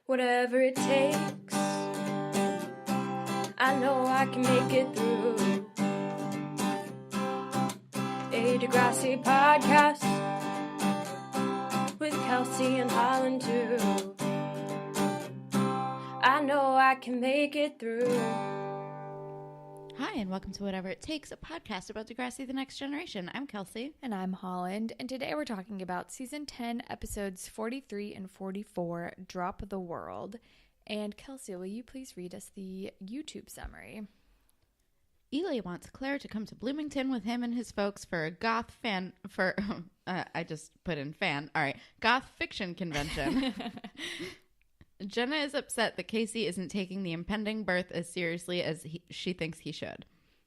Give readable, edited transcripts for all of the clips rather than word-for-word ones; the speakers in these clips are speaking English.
Whatever it takes, I know I can make it through. A Degrassi podcast with Kelsey and Holland too. I know I can make it through. Hi, and welcome to Whatever It Takes, a podcast about Degrassi, the Next Generation. I'm Kelsey. And I'm Holland, and today we're talking about Season 10, Episodes 43 and 44, Drop the World. And Kelsey, will you please read us the YouTube summary? Eli wants Claire to come to Bloomington with him and his folks for a goth fiction convention. Jenna is upset that Casey isn't taking the impending birth as seriously as she thinks he should.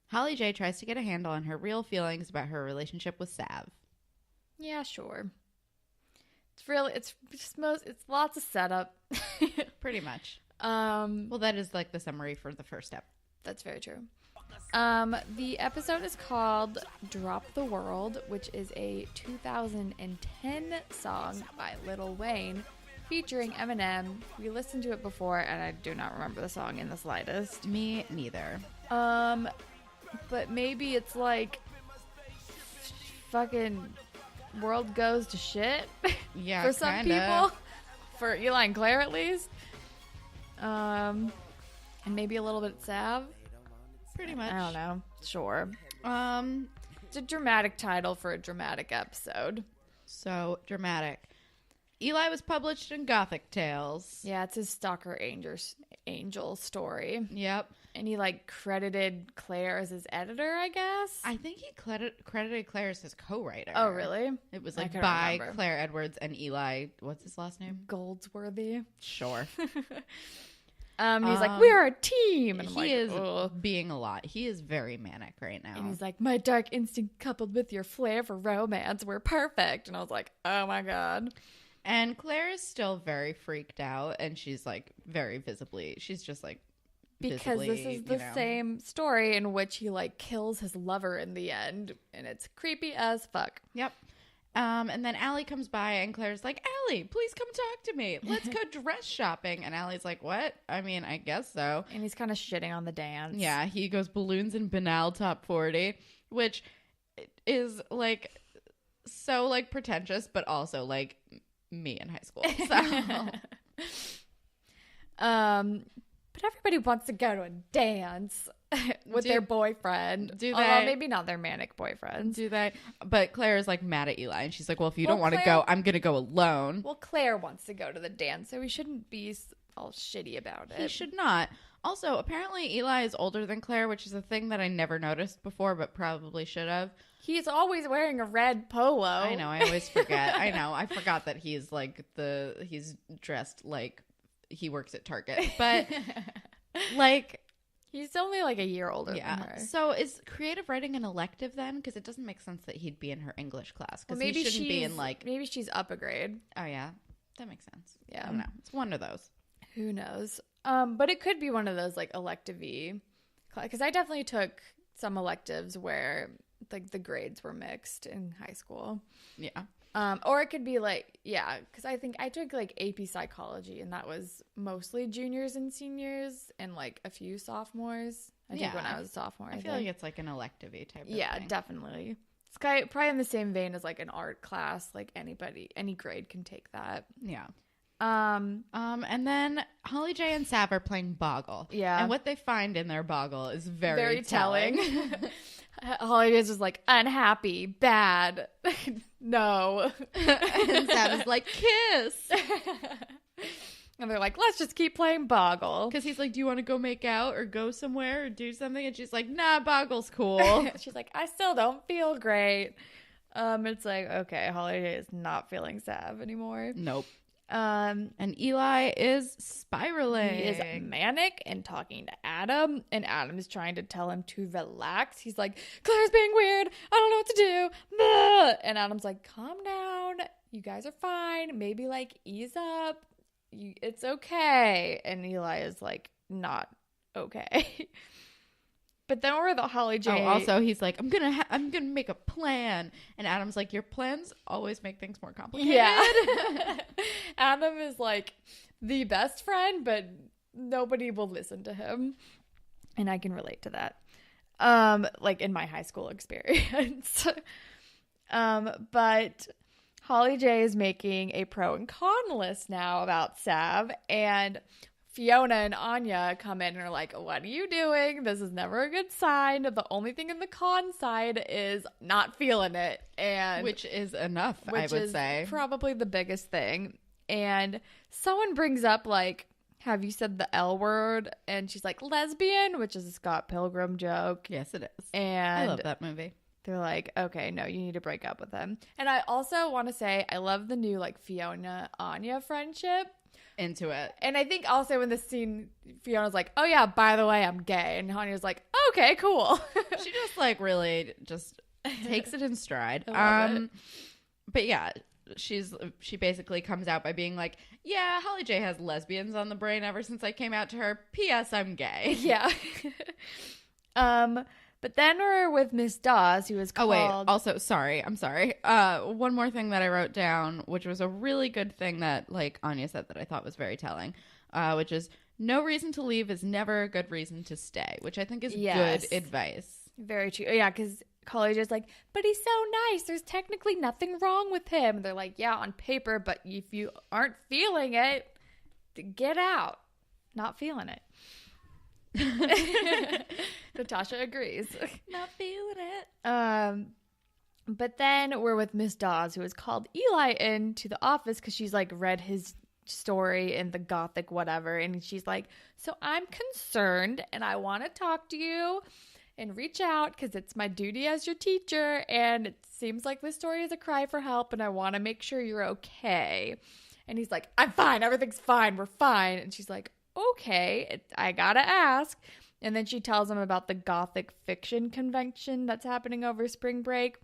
Holly J tries to get a handle on her real feelings about her relationship with Sav. Yeah, sure. It's lots of setup. Pretty much. Well, that is like the summary for the first step. That's very true. The episode is called Drop the World, which is a 2010 song by Lil Wayne featuring Eminem. We listened to it before, and I do not remember the song in the slightest. Me neither. But maybe it's like fucking world goes to shit. Yeah, for some kinda. people. For Eli and Claire, at least. And maybe a little bit Sav. Pretty much. I don't know. Sure. It's a dramatic title for a dramatic episode. So dramatic. Eli was published in Gothic Tales. Yeah, it's his Stalker Angel story. Yep. And he credited Claire as his editor, I guess. I think he credited Claire as his co-writer. Oh, really? It was by remember. Claire Edwards and Eli. What's his last name? Goldsworthy. Sure. He's like, we're a team. And he is being a lot. He is very manic right now. And he's like, my dark instinct coupled with your flair for romance, we're perfect. And I was like, oh my God. And Claire is still very freaked out, and she's very visibly, she's just because this is the same story in which he kills his lover in the end, and it's creepy as fuck. Yep. And then Allie comes by, and Claire's like, Allie, please come talk to me. Let's go dress shopping. And Allie's like, what? I mean, I guess so. And he's kind of shitting on the dance. Yeah, he goes balloons and banal top 40, which is so pretentious, but also me in high school. So but everybody wants to go to a dance with their boyfriend. Do they? Although maybe not their manic boyfriends. Do they? But Claire is mad at Eli, and she's like, well, if you don't want to go, I'm gonna go alone. Well, Claire wants to go to the dance, so we shouldn't be all shitty about it. He should not. Also, apparently Eli is older than Claire, which is a thing that I never noticed before, but probably should have. He's always wearing a red polo. I know. I always forget. I know. I forgot that he's he's dressed like he works at Target. But he's only a year older than her. So is creative writing an elective then? Because it doesn't make sense that he'd be in her English class. Because he shouldn't be in maybe she's up a grade. Oh, yeah. That makes sense. Yeah. I don't know. It's one of those. Who knows? But it could be one of those elective-y. Because I definitely took some electives where the grades were mixed in high school. Yeah. Or it could be because I think I took AP psychology, and that was mostly juniors and seniors and a few sophomores. I think when I was a sophomore. I feel like it's an elective-y type of thing. Yeah, definitely. It's probably in the same vein as an art class. Any grade can take that. Yeah. And then Holly J and Sav are playing Boggle. Yeah. And what they find in their Boggle is very telling. Holly J's just unhappy, bad, no. And Sav is kiss. And they're let's just keep playing Boggle. Because he's do you want to go make out or go somewhere or do something? And she's nah, Boggle's cool. She's I still don't feel great. It's okay, Holly J is not feeling Sav anymore. Nope. And Eli is spiraling. He is manic and talking to Adam, and Adam is trying to tell him to relax. He's Claire's being weird. I don't know what to do. Blah. And Adam's calm down. You guys are fine. Maybe ease up. It's okay. And Eli is not okay. But then we're the Holly J. Oh, also he's I'm gonna make a plan, and Adam's your plans always make things more complicated. Yeah. Adam is the best friend, but nobody will listen to him. And I can relate to that. Like in my high school experience. But Holly J is making a pro and con list now about Sav, and Fiona and Anya come in and are like, what are you doing? This is never a good sign. The only thing in the con side is not feeling it. And which is enough, I would say. Probably the biggest thing. And someone brings up, like, have you said the L word? And she's like, lesbian, which is a Scott Pilgrim joke. Yes, it is. And I love that movie. They're like, okay, no, you need to break up with him. And I also want to say, I love the new, like, Fiona-Anya friendship. Into it. And I think also in the scene, Fiona's like, oh, yeah, by the way, I'm gay. And Anya's like, okay, cool. She just, like, really just takes it in stride. I love it. But yeah, she basically comes out by being like, yeah, Holly J has lesbians on the brain ever since I came out to her. P.S. I'm gay. Yeah. But then we're with Miss Dawes, who is called... Oh, wait. Also, sorry. I'm sorry. One more thing that I wrote down, which was a really good thing that, like, Anya said that I thought was very telling, which is, no reason to leave is never a good reason to stay, which I think is good advice. Very true. Yeah, because College is like, but he's so nice. There's technically nothing wrong with him. And they're like, yeah, on paper, but if you aren't feeling it, get out. Not feeling it. Natasha agrees. Not feeling it. But then we're with Miss Dawes, who has called Eli into the office because she's like read his story in the Gothic whatever, and she's like, so I'm concerned and I want to talk to you and reach out because it's my duty as your teacher, and it seems like this story is a cry for help and I want to make sure you're okay. And he's like, I'm fine, everything's fine, we're fine. And she's like, okay, I gotta ask. And then she tells him about the Gothic fiction convention that's happening over spring break.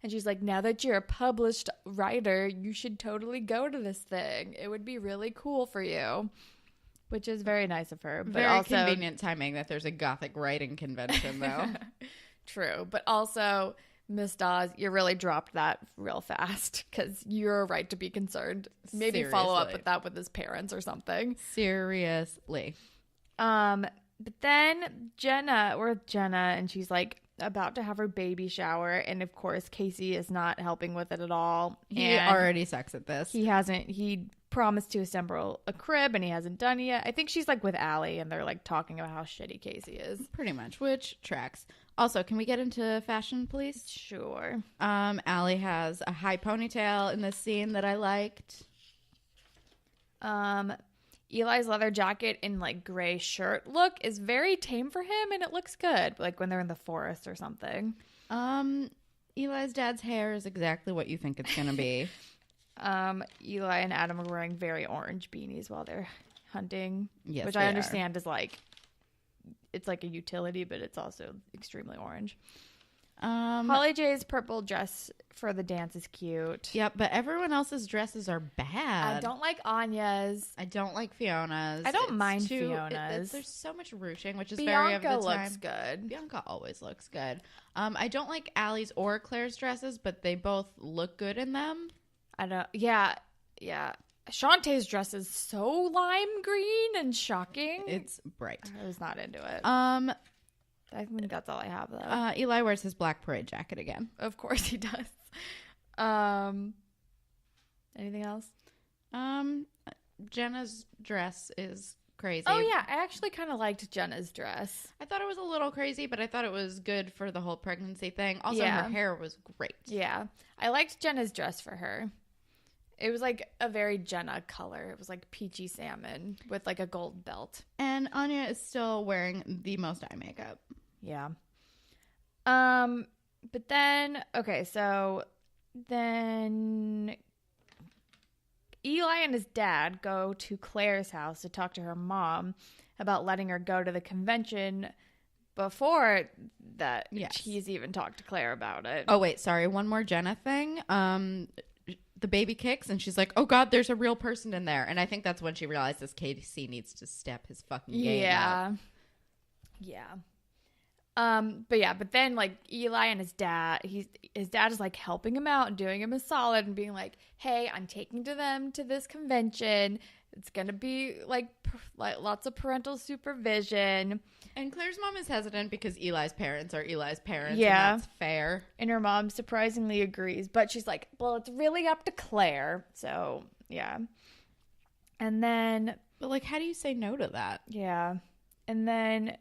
And she's like, now that you're a published writer, you should totally go to this thing. It would be really cool for you. Which is very nice of her. But very also convenient timing that there's a Gothic writing convention, though. True. But also, Miss Dawes, you really dropped that real fast because you're right to be concerned. Maybe follow up with that with his parents or something. Seriously. But then we're with Jenna, and she's like about to have her baby shower, and of course Casey is not helping with it at all. He already sucks at this. He promised to assemble a crib and he hasn't done it yet. I think she's like with Allie and they're like talking about how shitty Casey is. Pretty much, which tracks. Also, can we get into fashion, please? Sure. Allie has a high ponytail in this scene that I liked. Eli's leather jacket and like gray shirt look is very tame for him, and it looks good, like when they're in the forest or something. Eli's dad's hair is exactly what you think it's gonna be. Eli and Adam are wearing very orange beanies while they're hunting, yes, which I understand is like, it's like a utility, but it's also extremely orange. Holly J's purple dress for the dance is cute. Yep, but everyone else's dresses are bad. I don't like Anya's. I don't like Fiona's. I don't mind Fiona's. There's so much ruching, which is Bianca very of the time. looks good. Bianca always looks good. I don't like Allie's or Claire's dresses, but they both look good in them. Yeah. Shantae's dress is so lime green and shocking. It's bright. I was not into it. I think that's all I have, though. Eli wears his black parade jacket again. Of course he does. Anything else? Jenna's dress is crazy. Oh, yeah. I actually kind of liked Jenna's dress. I thought it was a little crazy, but I thought it was good for the whole pregnancy thing. Also, her hair was great. Yeah. I liked Jenna's dress for her. It was like a very Jenna color. It was like peachy salmon with like a gold belt. And Anya is still wearing the most eye makeup. Yeah. But then, okay, so then Eli and his dad go to Claire's house to talk to her mom about letting her go to the convention before that. Yes. He's even talked to Claire about it. Oh, wait, sorry. One more Jenna thing. The baby kicks and she's like, oh God, there's a real person in there. And I think that's when she realizes Casey needs to step his fucking game up. Yeah. But then like Eli and his dad is like helping him out and doing him a solid and being like, hey, I'm taking them to this convention. It's going to be like lots of parental supervision. And Claire's mom is hesitant because Eli's parents are Eli's parents. Yeah. And that's fair. And her mom surprisingly agrees. But she's like, well, it's really up to Claire. So, yeah. And then... But, like, how do you say no to that? Yeah. And then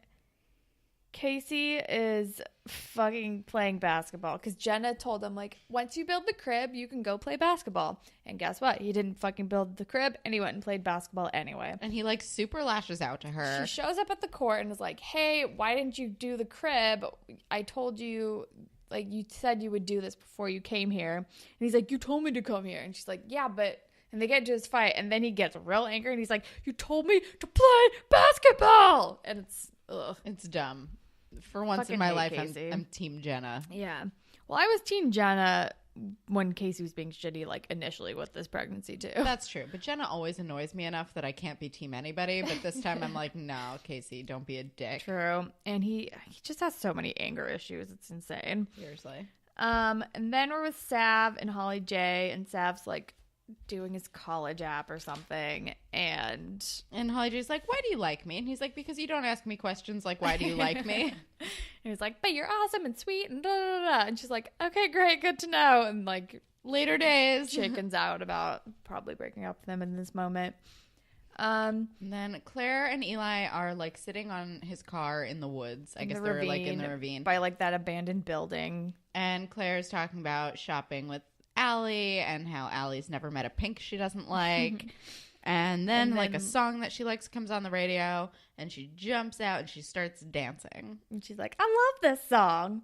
Casey is fucking playing basketball because Jenna told him, like, once you build the crib, you can go play basketball. And guess what? He didn't fucking build the crib, and he went and played basketball anyway. And he, like, super lashes out to her. She shows up at the court and is like, hey, why didn't you do the crib? I told you, like, you said you would do this before you came here. And he's like, you told me to come here. And she's like, yeah, but... And they get into his fight, and then he gets real angry, and he's like, you told me to play basketball! And it's, ugh. It's dumb. For once Fucking in my hate life, Casey. I'm Team Jenna. Yeah. Well, I was Team Jenna when Casey was being shitty, like, initially with this pregnancy, too. That's true. But Jenna always annoys me enough that I can't be Team anybody. But this time I'm like, no, Casey, don't be a dick. True. And he just has so many anger issues. It's insane. Seriously. And then we're with Sav and Holly J, and Sav's, like, doing his college app or something, and Holly J's like, why do you like me? And he's like, because you don't ask me questions like, why do you like me? And he's like, but you're awesome and sweet and da da da. And she's like, okay, great, good to know. And like, later days, chickens out about probably breaking up with them in this moment. And then Claire and Eli are like sitting on his car in the woods. I guess they're like in the ravine by like that abandoned building. And Claire's talking about shopping with Allie and how Allie's never met a pink she doesn't like. And then like a song that she likes comes on the radio, and she jumps out and she starts dancing. And she's like, I love this song.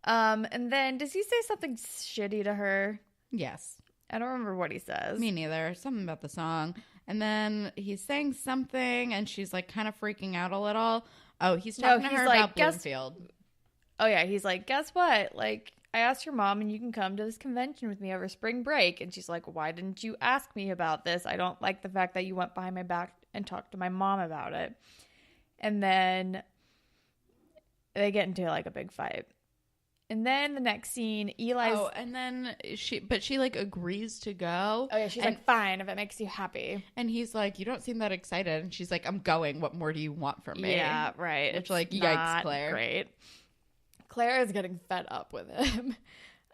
And then does he say something shitty to her? Yes. I don't remember what he says. Me neither. Something about the song. And then he's saying something, and she's like kind of freaking out a little. Oh, he's talking to her like, about Bloomfield. Oh yeah, he's like, guess what? Like, I asked your mom and you can come to this convention with me over spring break. And she's like, why didn't you ask me about this? I don't like the fact that you went behind my back and talked to my mom about it. And then they get into like a big fight. And then the next scene, Eli's... Oh, and then she like agrees to go. Oh yeah, she's like, fine, if it makes you happy. And he's like, you don't seem that excited. And she's like, I'm going. What more do you want from me? Yeah, right. Which like, yikes, Claire. Great. Claire is getting fed up with him.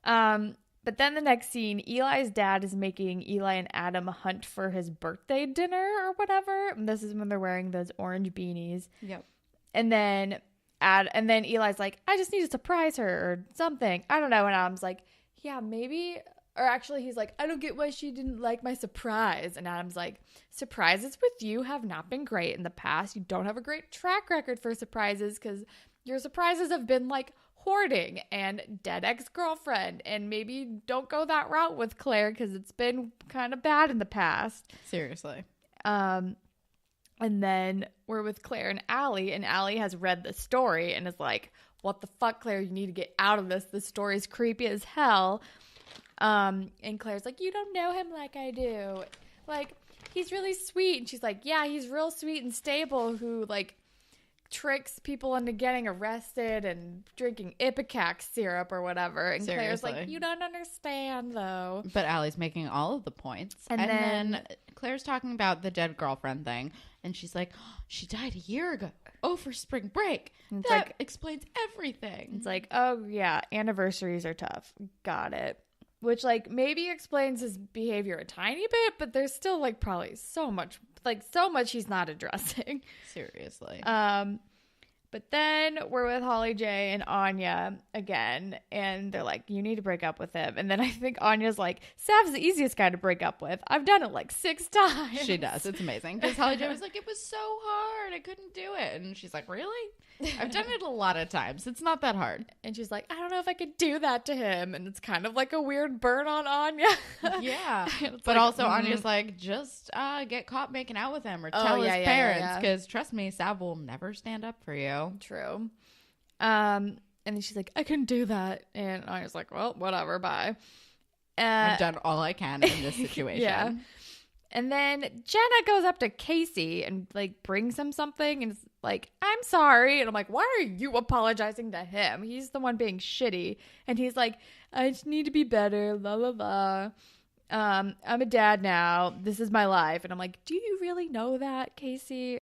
But then the next scene, Eli's dad is making Eli and Adam hunt for his birthday dinner or whatever. And this is when they're wearing those orange beanies. Yep. And then Eli's like, I just need to surprise her or something. I don't know. And Adam's like, yeah, maybe. Or actually, he's like, I don't get why she didn't like my surprise. And Adam's like, surprises with you have not been great in the past. You don't have a great track record for surprises because your surprises have been like hoarding and dead ex-girlfriend. And maybe don't go that route with Claire because it's been kind of bad in the past. Seriously. And then we're with Claire and Allie has read the story and is like, what the fuck, Claire? You need to get out of this. This story's creepy as hell. And Claire's like, you don't know him like I do. Like, he's really sweet. And she's like, yeah, he's real sweet and stable who, like, tricks people into getting arrested and drinking Ipecac syrup or whatever. And Seriously. Claire's like, you don't understand, though. But Allie's making all of the points. And then Claire's talking about the dead girlfriend thing. And she's like, oh, she died a year ago. Oh, for spring break. It's that like, explains everything. It's like, oh, yeah, anniversaries are tough. Got it. Which, like, maybe explains his behavior a tiny bit, but there's still, like, probably so much he's not addressing. Seriously. But then we're with Holly J and Anya again, and they're like, you need to break up with him. And then I think Anya's like, Sav's the easiest guy to break up with. I've done it like 6 times. She does. It's amazing. Because Holly J was like, it was so hard. I couldn't do it. And she's like, really? I've done it a lot of times. It's not that hard. And she's like, I don't know if I could do that to him. And it's kind of like a weird burn on Anya. Yeah. But like, also Anya's like, just get caught making out with him or tell his parents. Because trust me, Sav will never stand up for you. True. And then she's like, I couldn't do that. And Anya's like, well, whatever, bye. I've done all I can in this situation. Yeah. And then Jenna goes up to Casey and like brings him something and is like, I'm sorry. And I'm like, why are you apologizing to him? He's the one being shitty. And he's like, I just need to be better, la la la. I'm a dad now. This is my life. And I'm like, do you really know that, Casey?